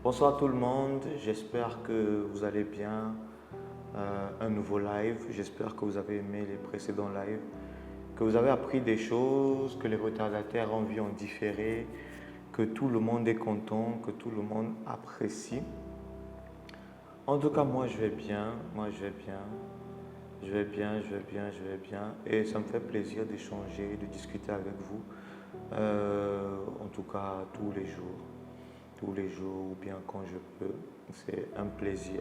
Bonsoir tout le monde, j'espère que vous allez bien. Un nouveau live, j'espère que vous avez aimé les précédents lives, que vous avez appris des choses, que les retardataires ont vu en différé, que tout le monde est content, que tout le monde apprécie. En tout cas, moi je vais bien, je vais bien et ça me fait plaisir d'échanger, de discuter avec vous, en tout cas tous les jours ou bien quand je peux. C'est un plaisir.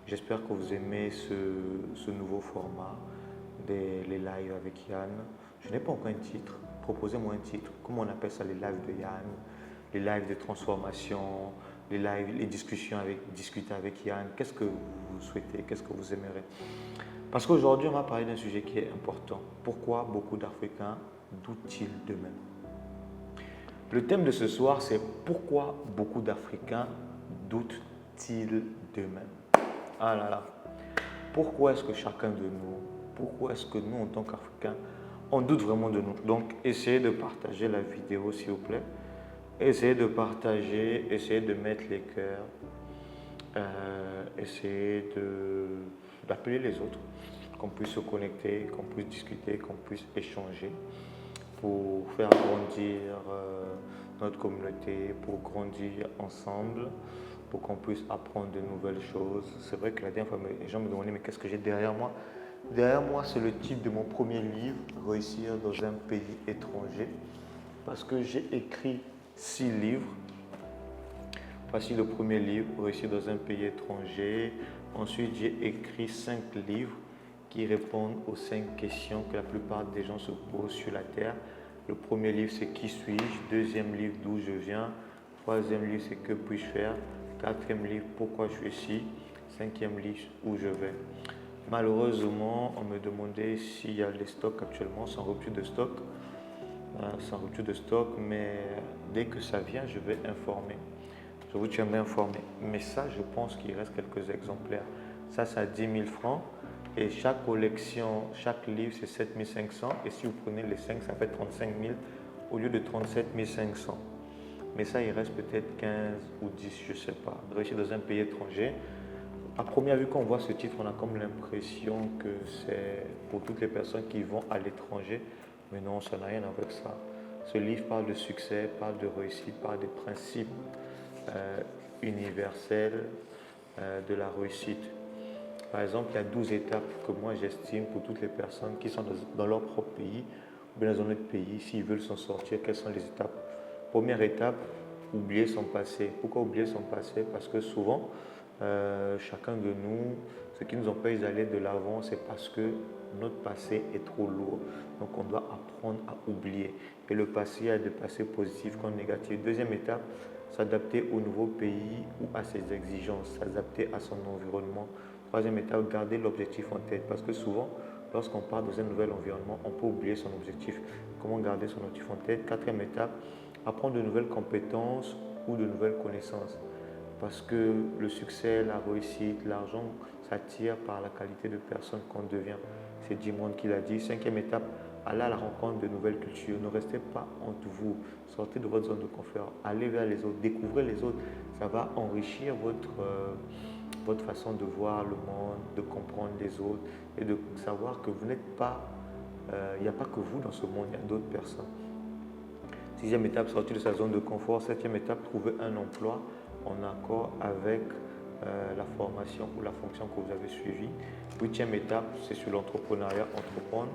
J'espère que vous aimez ce nouveau format les lives avec Yann. Je n'ai pas encore un titre. Proposez-moi un titre. Comment on appelle ça, les lives de Yann, les lives de transformation, les lives, les discussions discuter avec Yann. Qu'est-ce que vous souhaitez? Qu'est-ce que vous aimerez? Parce qu'aujourd'hui, on va parler d'un sujet qui est important. Pourquoi beaucoup d'Africains doutent-ils d'eux-mêmes? Le thème de ce soir, c'est pourquoi beaucoup d'Africains doutent-ils d'eux-mêmes? Ah là là, pourquoi est-ce que chacun de nous, pourquoi est-ce que nous, en tant qu'Africains, on doute vraiment de nous? Donc, essayez de partager la vidéo, s'il vous plaît. Essayez de partager, essayez de mettre les cœurs, essayez d'appeler les autres, qu'on puisse se connecter, qu'on puisse discuter, qu'on puisse échanger pour faire grandir notre communauté, pour grandir ensemble, pour qu'on puisse apprendre de nouvelles choses. C'est vrai que la dernière fois, les gens me demandaient, mais qu'est-ce que j'ai derrière moi? Derrière moi, c'est le titre de mon premier livre, Réussir dans un pays étranger, parce que j'ai écrit 6 livres. Voici le premier livre, Réussir dans un pays étranger. Ensuite, j'ai écrit 5 livres qui répondent aux 5 questions que la plupart des gens se posent sur la Terre. Le premier livre, c'est Qui suis-je? Deuxième livre, D'où je viens? Troisième livre, c'est Que puis-je faire? Quatrième livre, Pourquoi je suis ici? Cinquième livre, Où je vais? Malheureusement, on me demandait s'il y a des stocks actuellement, sans rupture de stock. Sans rupture de stock, mais dès que ça vient, je vais informer. Je vous tiendrai informé. Mais ça, je pense qu'il reste quelques exemplaires. Ça, c'est à 10 000 francs. Et chaque collection, chaque livre, c'est 7 500. Et si vous prenez les 5, ça fait 35 000 au lieu de 37 500. Mais ça, il reste peut-être 15 ou 10, je ne sais pas. Réussir dans un pays étranger. À première vue, quand on voit ce titre, on a comme l'impression que c'est pour toutes les personnes qui vont à l'étranger. Mais non, ça n'a rien avec ça. Ce livre parle de succès, parle de réussite, parle des principes universels de la réussite. Par exemple, il y a 12 étapes que moi j'estime pour toutes les personnes qui sont dans leur propre pays ou bien dans un autre pays, s'ils veulent s'en sortir, quelles sont les étapes? Première étape, oublier son passé. Pourquoi oublier son passé? Parce que souvent, chacun de nous, ce qui nous empêche d'aller de l'avant, c'est parce que notre passé est trop lourd. Donc on doit apprendre à oublier. Et le passé, il y a des passés positifs comme négatifs. Deuxième étape, s'adapter au nouveau pays ou à ses exigences, s'adapter à son environnement. Troisième étape, garder l'objectif en tête. Parce que souvent, lorsqu'on part dans un nouvel environnement, on peut oublier son objectif. Comment garder son objectif en tête? Quatrième étape, apprendre de nouvelles compétences ou de nouvelles connaissances. Parce que le succès, la réussite, l'argent s'attire par la qualité de personne qu'on devient. C'est Dimond qui l'a dit. Cinquième étape, aller à la rencontre de nouvelles cultures. Ne restez pas entre vous. Sortez de votre zone de confort. Allez vers les autres. Découvrez les autres. Ça va enrichir votre façon de voir le monde, de comprendre les autres et de savoir que vous n'êtes pas, il n'y a pas que vous dans ce monde, il y a d'autres personnes. Sixième étape, sortir de sa zone de confort. Septième étape, trouver un emploi en accord avec la formation ou la fonction que vous avez suivie. Huitième étape, c'est sur l'entrepreneuriat, entreprendre.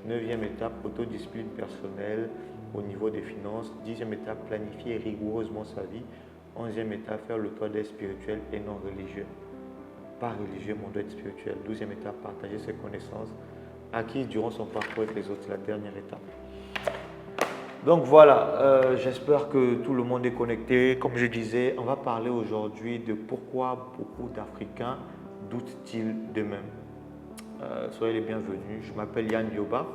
Neuvième étape, autodiscipline personnelle au niveau des finances. Dixième étape, planifier rigoureusement sa vie. Onzième étape, faire le toit d'être spirituel et non religieux. Pas religieux, mais on doit être spirituel. Douzième étape, partager ses connaissances acquises durant son parcours avec les autres. C'est la dernière étape. Donc voilà, j'espère que tout le monde est connecté. Comme je disais, on va parler aujourd'hui de pourquoi beaucoup d'Africains doutent-ils d'eux-mêmes. Soyez les bienvenus. Je m'appelle Yann Yoba.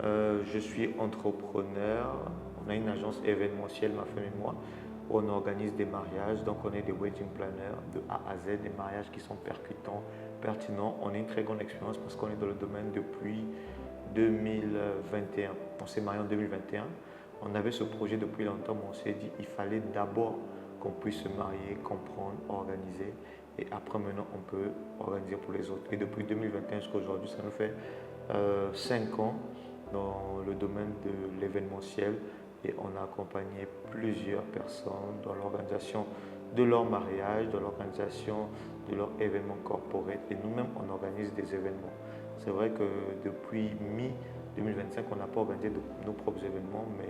Je suis entrepreneur. On a une agence événementielle, ma femme et moi, où on organise des mariages. Donc on est des wedding planners de A à Z, des mariages qui sont percutants, pertinents. On a une très grande expérience parce qu'on est dans le domaine depuis 2021. On s'est marié en 2021. On avait ce projet depuis longtemps, mais on s'est dit qu'il fallait d'abord qu'on puisse se marier, comprendre, organiser. Et après, maintenant, on peut organiser pour les autres. Et depuis 2021 jusqu'à aujourd'hui, ça nous fait 5 ans dans le domaine de l'événementiel. Et on a accompagné plusieurs personnes dans l'organisation de leur mariage, dans l'organisation de leur événement corporate. Et nous-mêmes, on organise des événements. C'est vrai que depuis mi-2025, on n'a pas organisé nos propres événements, mais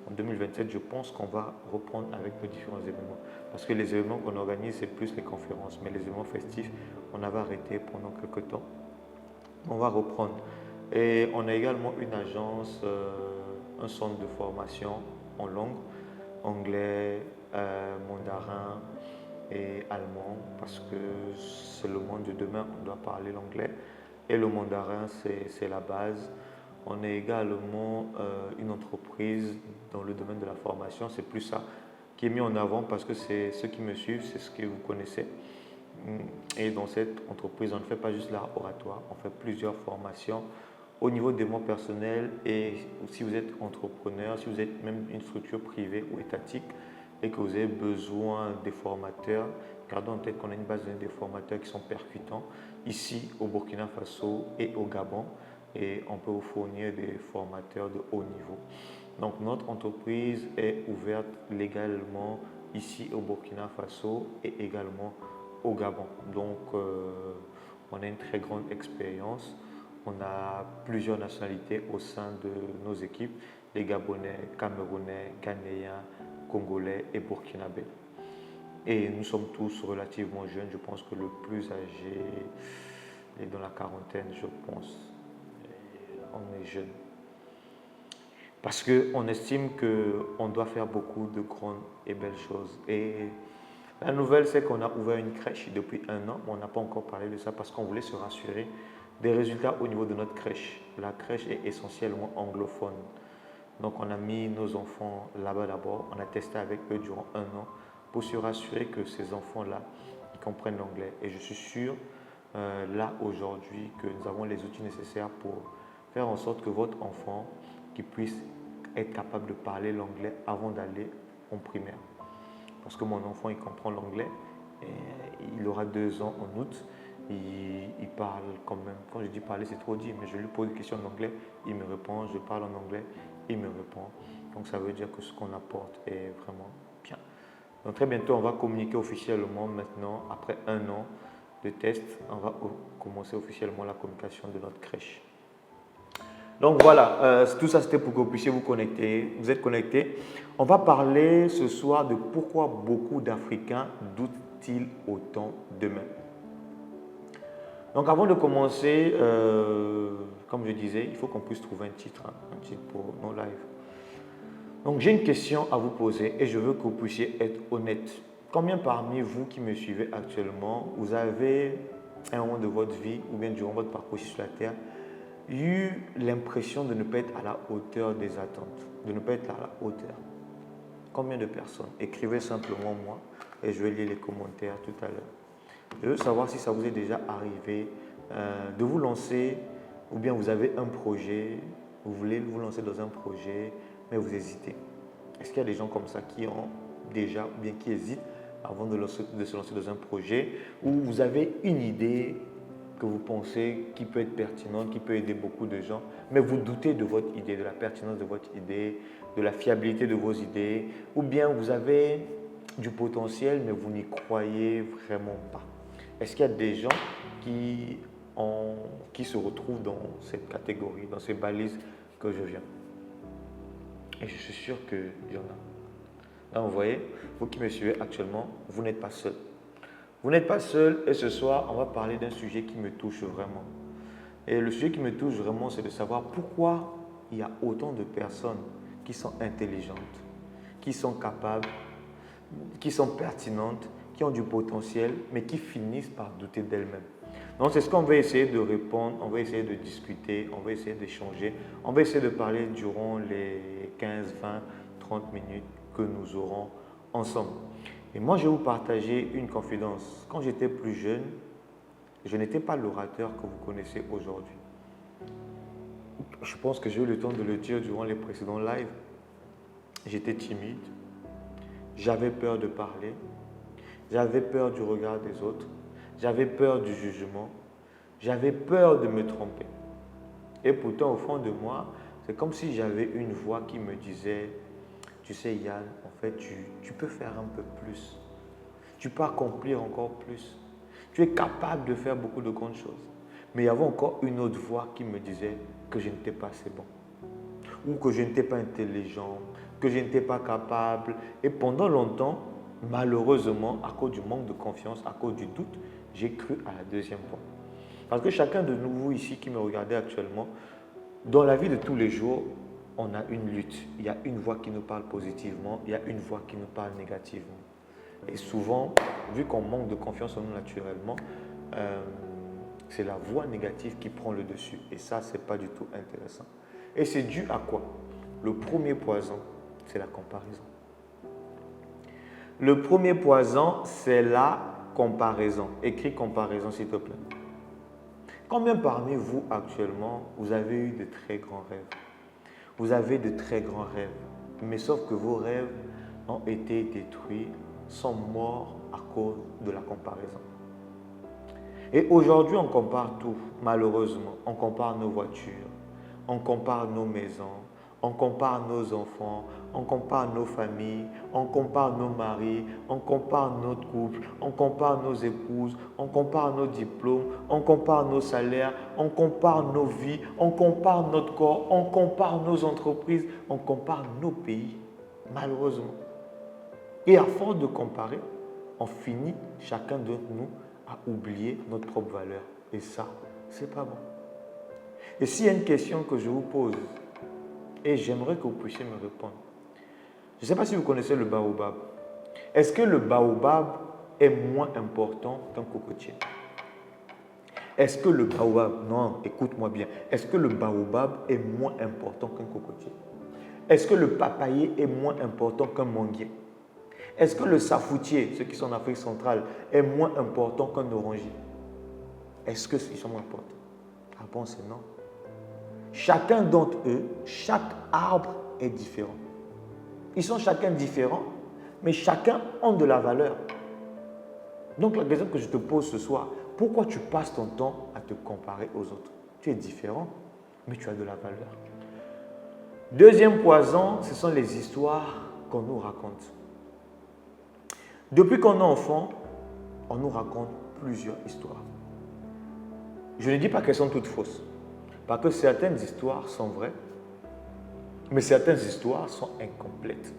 en 2027, je pense qu'on va reprendre avec nos différents événements. Parce que les événements qu'on organise, c'est plus les conférences. Mais les événements festifs, on avait arrêté pendant quelques temps. On va reprendre. Et on a également une agence, un centre de formation en langue, anglais, mandarin et allemand, parce que c'est le monde de demain, on doit parler l'anglais. Et le mandarin, c'est la base. On est également une entreprise dans le domaine de la formation. C'est plus ça qui est mis en avant parce que c'est ceux qui me suivent, c'est ce que vous connaissez. Et dans cette entreprise, on ne fait pas juste l'art oratoire, on fait plusieurs formations au niveau des mots personnels. Et si vous êtes entrepreneur, si vous êtes même une structure privée ou étatique et que vous avez besoin des formateurs, gardons en tête qu'on a une base de données des formateurs qui sont percutants ici au Burkina Faso et au Gabon. Et on peut vous fournir des formateurs de haut niveau. Donc notre entreprise est ouverte légalement ici au Burkina Faso et également au Gabon. Donc on a une très grande expérience. On a plusieurs nationalités au sein de nos équipes, les Gabonais, Camerounais, Ghanéens, Congolais et Burkinabés. Et nous sommes tous relativement jeunes. Je pense que le plus âgé est dans la quarantaine, je pense. On est jeune. Parce qu'on estime qu'on doit faire beaucoup de grandes et belles choses. Et la nouvelle, c'est qu'on a ouvert une crèche depuis 1 an. On n'a pas encore parlé de ça parce qu'on voulait se rassurer des résultats au niveau de notre crèche. La crèche est essentiellement anglophone. Donc on a mis nos enfants là-bas d'abord. On a testé avec eux durant 1 an pour se rassurer que ces enfants-là, ils comprennent l'anglais. Et je suis sûr, là aujourd'hui, que nous avons les outils nécessaires pour faire en sorte que votre enfant qui puisse être capable de parler l'anglais avant d'aller en primaire. Parce que mon enfant, il comprend l'anglais. Il aura 2 ans en août. Il parle quand même. Quand je dis parler, c'est trop dit, mais je lui pose des questions en anglais, il me répond. Je parle en anglais, il me répond. Donc ça veut dire que ce qu'on apporte est vraiment bien. Donc très bientôt, on va communiquer officiellement maintenant, après 1 an de test, on va commencer officiellement la communication de notre crèche. Donc voilà, tout ça c'était pour que vous puissiez vous connecter, vous êtes connectés. On va parler ce soir de pourquoi beaucoup d'Africains doutent-ils autant d'eux-mêmes. Donc avant de commencer, comme je disais, il faut qu'on puisse trouver un titre pour nos lives. Donc j'ai une question à vous poser et je veux que vous puissiez être honnête. Combien parmi vous qui me suivez actuellement, vous avez à un moment de votre vie ou bien durant votre parcours sur la terre, eu l'impression de ne pas être à la hauteur des attentes, de ne pas être à la hauteur? Combien de personnes? Écrivez simplement moi et je vais lire les commentaires tout à l'heure. Je veux savoir si ça vous est déjà arrivé de vous lancer ou bien vous avez un projet, vous voulez vous lancer dans un projet mais vous hésitez. Est-ce qu'il y a des gens comme ça qui ont déjà ou bien qui hésitent avant de se lancer dans un projet où vous avez une idée que vous pensez qui peut être pertinente, qui peut aider beaucoup de gens, mais vous doutez de votre idée, de la pertinence de votre idée, de la fiabilité de vos idées, ou bien vous avez du potentiel, mais vous n'y croyez vraiment pas. Est-ce qu'il y a des gens qui se retrouvent dans cette catégorie, dans ces balises que je viens? Et je suis sûr qu'il y en a. Là, vous voyez, vous qui me suivez actuellement, vous n'êtes pas seul. Vous n'êtes pas seul et ce soir, on va parler d'un sujet qui me touche vraiment. Et le sujet qui me touche vraiment, c'est de savoir pourquoi il y a autant de personnes qui sont intelligentes, qui sont capables, qui sont pertinentes, qui ont du potentiel, mais qui finissent par douter d'elles-mêmes. Donc c'est ce qu'on va essayer de répondre, on va essayer de discuter, on va essayer d'échanger, on va essayer de parler durant les 15, 20, 30 minutes que nous aurons ensemble. Et moi, je vais vous partager une confidence. Quand j'étais plus jeune, je n'étais pas l'orateur que vous connaissez aujourd'hui. Je pense que j'ai eu le temps de le dire durant les précédents lives. J'étais timide. j'avais peur de parler, j'avais peur du regard des autres, j'avais peur du jugement, j'avais peur de me tromper. Et pourtant, au fond de moi, c'est comme si j'avais une voix qui me disait, tu sais Yann, en fait, tu peux faire un peu plus. Tu peux accomplir encore plus. Tu es capable de faire beaucoup de grandes choses. Mais il y avait encore une autre voix qui me disait que je n'étais pas assez bon. Ou que je n'étais pas intelligent, que je n'étais pas capable. Et pendant longtemps, malheureusement, à cause du manque de confiance, à cause du doute, j'ai cru à la deuxième voix. Parce que chacun de nous ici qui me regardez actuellement, dans la vie de tous les jours, on a une lutte. Il y a une voix qui nous parle positivement, il y a une voix qui nous parle négativement. Et souvent, vu qu'on manque de confiance en nous naturellement, c'est la voix négative qui prend le dessus. Et ça, ce n'est pas du tout intéressant. Et c'est dû à quoi? Le premier poison, c'est la comparaison. Le premier poison, c'est la comparaison. Écris comparaison, s'il te plaît. Combien parmi vous, actuellement, vous avez eu de très grands rêves? Vous avez de très grands rêves, mais sauf que vos rêves ont été détruits, sont morts à cause de la comparaison. Et aujourd'hui, on compare tout, malheureusement. On compare nos voitures, on compare nos maisons, on compare nos enfants, on compare nos familles, on compare nos maris, on compare notre couple, on compare nos épouses, on compare nos diplômes, on compare nos salaires, on compare nos vies, on compare notre corps, on compare nos entreprises, on compare nos pays, malheureusement. Et à force de comparer, on finit, chacun d'entre nous, à oublier notre propre valeur. Et ça, c'est pas bon. Et s'il y a une question que je vous pose, et j'aimerais que vous puissiez me répondre. Je ne sais pas si vous connaissez le baobab. Est-ce que le baobab est moins important qu'un cocotier? Est-ce que le baobab, non, écoute-moi bien, est-ce que le baobab est moins important qu'un cocotier? Est-ce que le papayer est moins important qu'un manguier? Est-ce que le safoutier, ceux qui sont en Afrique centrale, est moins important qu'un oranger? Est-ce qu'ils sont moins importants? Ah bon, c'est non. Chacun d'entre eux, chaque arbre est différent. Ils sont chacun différents, mais chacun a de la valeur. Donc la question que je te pose ce soir, pourquoi tu passes ton temps à te comparer aux autres? Tu es différent, mais tu as de la valeur. Deuxième poison, ce sont les histoires qu'on nous raconte. Depuis qu'on est enfant, on nous raconte plusieurs histoires. Je ne dis pas qu'elles sont toutes fausses, parce que certaines histoires sont vraies, mais certaines histoires sont incomplètes.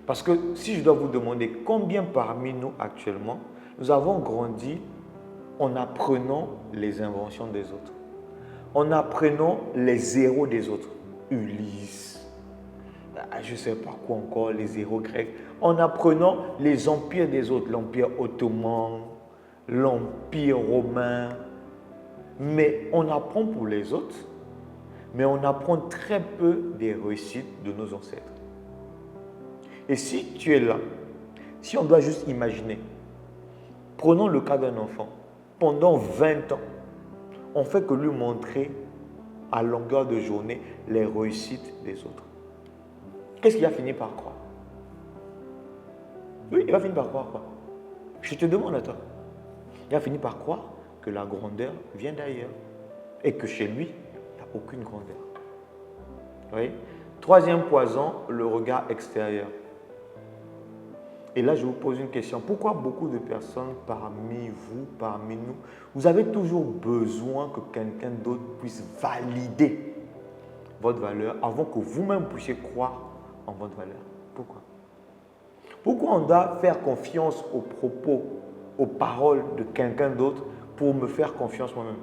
Parce que si je dois vous demander combien parmi nous actuellement, nous avons grandi en apprenant les inventions des autres, en apprenant les héros des autres, Ulysse, je ne sais pas quoi encore, les héros grecs, en apprenant les empires des autres, l'empire ottoman, l'empire romain, mais on apprend pour les autres, mais on apprend très peu des réussites de nos ancêtres. Et si tu es là, si on doit juste imaginer, prenons le cas d'un enfant, pendant 20 ans, on ne fait que lui montrer à longueur de journée les réussites des autres. Qu'est-ce qu'il va finir par croire? Oui, il va finir par croire quoi? Je te demande à toi. Il va finir par croire que la grandeur vient d'ailleurs et que chez lui, il n'y a aucune grandeur. Oui. Troisième poison, le regard extérieur. Et là, je vous pose une question. Pourquoi beaucoup de personnes parmi vous, parmi nous, vous avez toujours besoin que quelqu'un d'autre puisse valider votre valeur avant que vous-même puissiez croire en votre valeur? Pourquoi? Pourquoi on doit faire confiance aux propos, aux paroles de quelqu'un d'autre pour me faire confiance moi-même?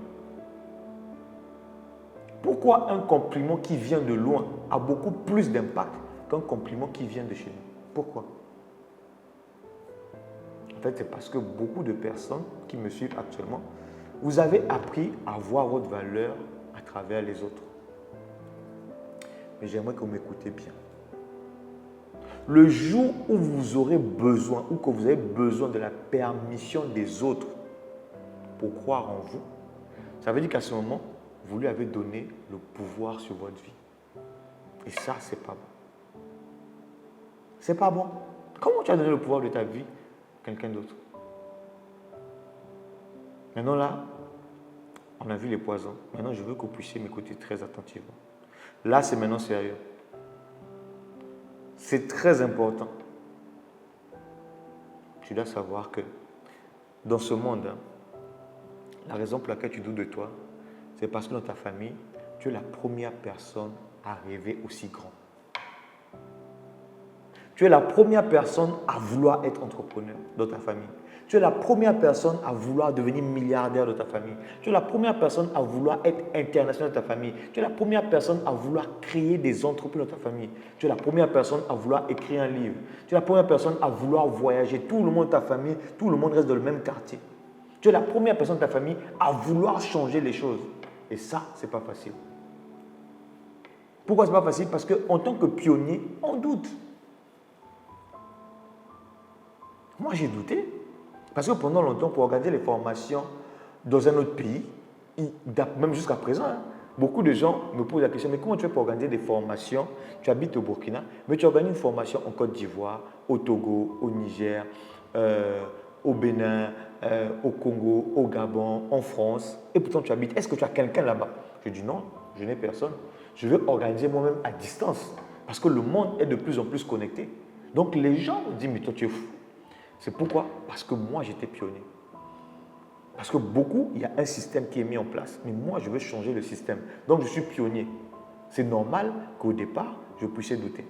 Pourquoi un compliment qui vient de loin a beaucoup plus d'impact qu'un compliment qui vient de chez nous? Pourquoi? En fait, c'est parce que beaucoup de personnes qui me suivent actuellement, vous avez appris à voir votre valeur à travers les autres. Mais j'aimerais que vous m'écoutez bien. Le jour où vous aurez besoin, ou que vous avez besoin de la permission des autres pour croire en vous, ça veut dire qu'à ce moment, vous lui avez donné le pouvoir sur votre vie. Et ça, c'est pas bon. C'est pas bon. Comment tu as donné le pouvoir de ta vie à quelqu'un d'autre? Maintenant là, on a vu les poisons. Maintenant, je veux que vous puissiez m'écouter très attentivement. Là, c'est maintenant sérieux. C'est très important. Tu dois savoir que dans ce monde, la raison pour laquelle tu doutes de toi, c'est parce que dans ta famille, tu es la première personne à rêver aussi grand. Tu es la première personne à vouloir être entrepreneur dans ta famille. Tu es la première personne à vouloir devenir milliardaire de ta famille. Tu es la première personne à vouloir être international de ta famille. Tu es la première personne à vouloir créer des entreprises dans ta famille. Tu es la première personne à vouloir écrire un livre. Tu es la première personne à vouloir voyager. Tout le monde de ta famille, tout le monde reste dans le même quartier. Tu es la première personne de ta famille à vouloir changer les choses. Et ça, ce n'est pas facile. Pourquoi ce n'est pas facile? Parce qu'en tant que pionnier, on doute. Moi, j'ai douté. Parce que pendant longtemps, pour organiser les formations dans un autre pays, même jusqu'à présent, beaucoup de gens me posent la question, mais comment tu fais pour organiser des formations? Tu habites au Burkina, mais tu organises une formation en Côte d'Ivoire, au Togo, au Niger, au Bénin, au Congo, au Gabon, en France, et pourtant tu habites. Est-ce que tu as quelqu'un là-bas? Je dis non, je n'ai personne. Je veux organiser moi-même à distance, parce que le monde est de plus en plus connecté. Donc les gens me disent, mais toi tu es fou. C'est pourquoi? Parce que moi, j'étais pionnier. Parce que beaucoup, il y a un système qui est mis en place. Mais moi, je veux changer le système. Donc, je suis pionnier. C'est normal qu'au départ, je puisse douter.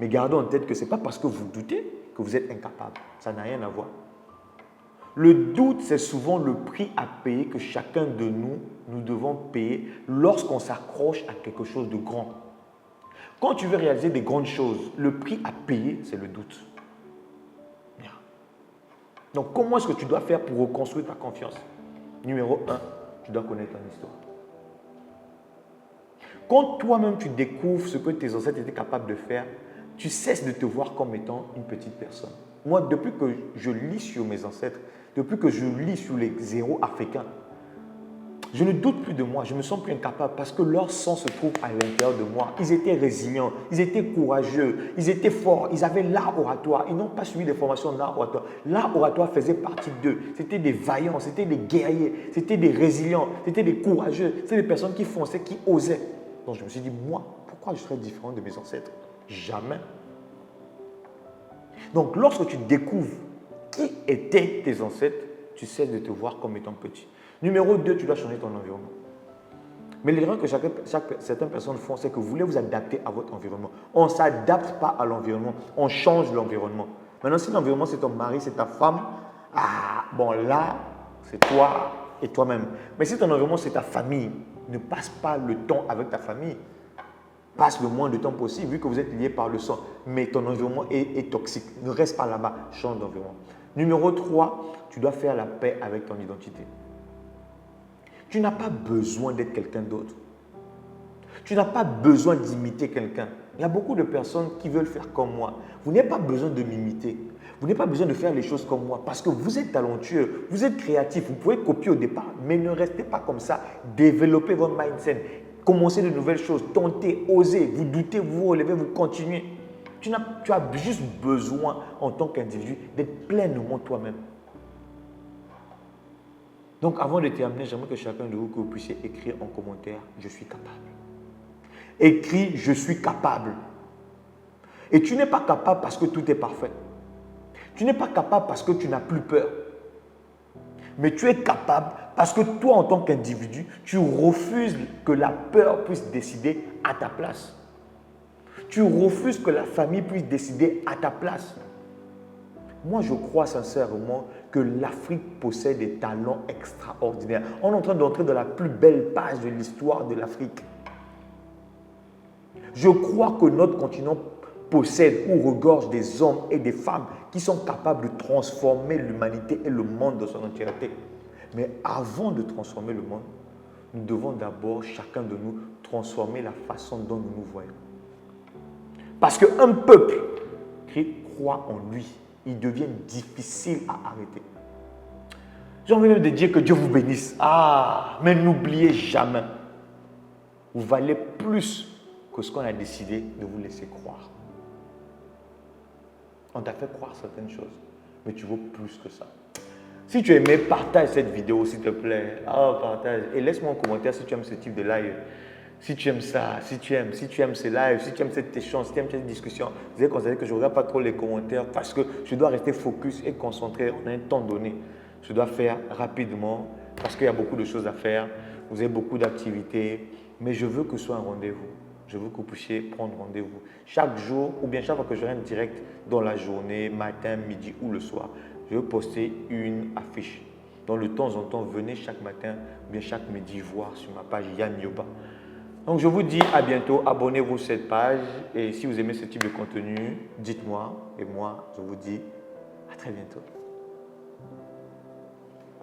Mais gardez en tête que ce n'est pas parce que vous doutez que vous êtes incapable. Ça n'a rien à voir. Le doute, c'est souvent le prix à payer que chacun de nous, nous devons payer lorsqu'on s'accroche à quelque chose de grand. Quand tu veux réaliser des grandes choses, le prix à payer, c'est le doute. Donc, comment est-ce que tu dois faire pour reconstruire ta confiance? Numéro 1, tu dois connaître ton histoire. Quand toi-même tu découvres ce que tes ancêtres étaient capables de faire, tu cesses de te voir comme étant une petite personne. Moi, depuis que je lis sur mes ancêtres, depuis que je lis sur les héros africains, je ne doute plus de moi, je me sens plus incapable parce que leur sang se trouve à l'intérieur de moi. Ils étaient résilients, ils étaient courageux, ils étaient forts, ils avaient l'art oratoire. Ils n'ont pas suivi des formations d'art oratoire. L'art oratoire faisait partie d'eux. C'était des vaillants, c'était des guerriers, c'était des résilients, c'était des courageux, c'était des personnes qui fonçaient, qui osaient. Donc je me suis dit, moi, pourquoi je serais différent de mes ancêtres? Jamais. Donc lorsque tu découvres qui étaient tes ancêtres, tu cesses de te voir comme étant petit. Numéro 2, tu dois changer ton environnement. Mais l'erreur que certaines personnes font, c'est que vous voulez vous adapter à votre environnement. On ne s'adapte pas à l'environnement, on change l'environnement. Maintenant, si l'environnement, c'est ton mari, c'est ta femme, bon là, c'est toi et toi-même. Mais si ton environnement, c'est ta famille, ne passe pas le temps avec ta famille. Passe le moins de temps possible, vu que vous êtes liés par le sang. Mais ton environnement est toxique. Ne reste pas là-bas, change d'environnement. Numéro 3, tu dois faire la paix avec ton identité. Tu n'as pas besoin d'être quelqu'un d'autre. Tu n'as pas besoin d'imiter quelqu'un. Il y a beaucoup de personnes qui veulent faire comme moi. Vous n'avez pas besoin de m'imiter. Vous n'avez pas besoin de faire les choses comme moi parce que vous êtes talentueux, vous êtes créatif, vous pouvez copier au départ, mais ne restez pas comme ça. Développez votre mindset, commencez de nouvelles choses, tentez, osez, vous doutez, vous vous relevez, vous continuez. Tu as juste besoin en tant qu'individu d'être pleinement toi-même. Donc, avant de terminer, j'aimerais que chacun de vous, que vous puissiez écrire en commentaire « Je suis capable ». Écris « Je suis capable ». Et tu n'es pas capable parce que tout est parfait. Tu n'es pas capable parce que tu n'as plus peur. Mais tu es capable parce que toi, en tant qu'individu, tu refuses que la peur puisse décider à ta place. Tu refuses que la famille puisse décider à ta place. Moi, je crois sincèrement que l'Afrique possède des talents extraordinaires. On est en train d'entrer dans la plus belle page de l'histoire de l'Afrique. Je crois que notre continent possède ou regorge des hommes et des femmes qui sont capables de transformer l'humanité et le monde dans son entièreté. Mais avant de transformer le monde, nous devons d'abord, chacun de nous, transformer la façon dont nous nous voyons. Parce qu'un peuple qui croit en lui, il devient difficile à arrêter. J'ai envie de dire que Dieu vous bénisse. Mais n'oubliez jamais, vous valez plus que ce qu'on a décidé de vous laisser croire. On t'a fait croire certaines choses, mais tu vaux plus que ça. Si tu aimais, partage cette vidéo s'il te plaît. Ah, partage. Et laisse-moi un commentaire si tu aimes ce type de live. Si tu aimes ça, si tu aimes ces lives, si tu aimes cet échange, si tu aimes cette discussion, vous avez constaté que je ne regarde pas trop les commentaires parce que je dois rester focus et concentré en un temps donné. Je dois faire rapidement parce qu'il y a beaucoup de choses à faire. Vous avez beaucoup d'activités, mais je veux que ce soit un rendez-vous. Je veux que vous puissiez prendre rendez-vous chaque jour ou bien chaque fois que je rentre direct dans la journée, matin, midi ou le soir. Je veux poster une affiche. Donc, de temps en temps, venez chaque matin ou bien chaque midi voir sur ma page Yann Yoba. Donc, je vous dis à bientôt. Abonnez-vous à cette page. Et si vous aimez ce type de contenu, dites-moi. Et moi, je vous dis à très bientôt.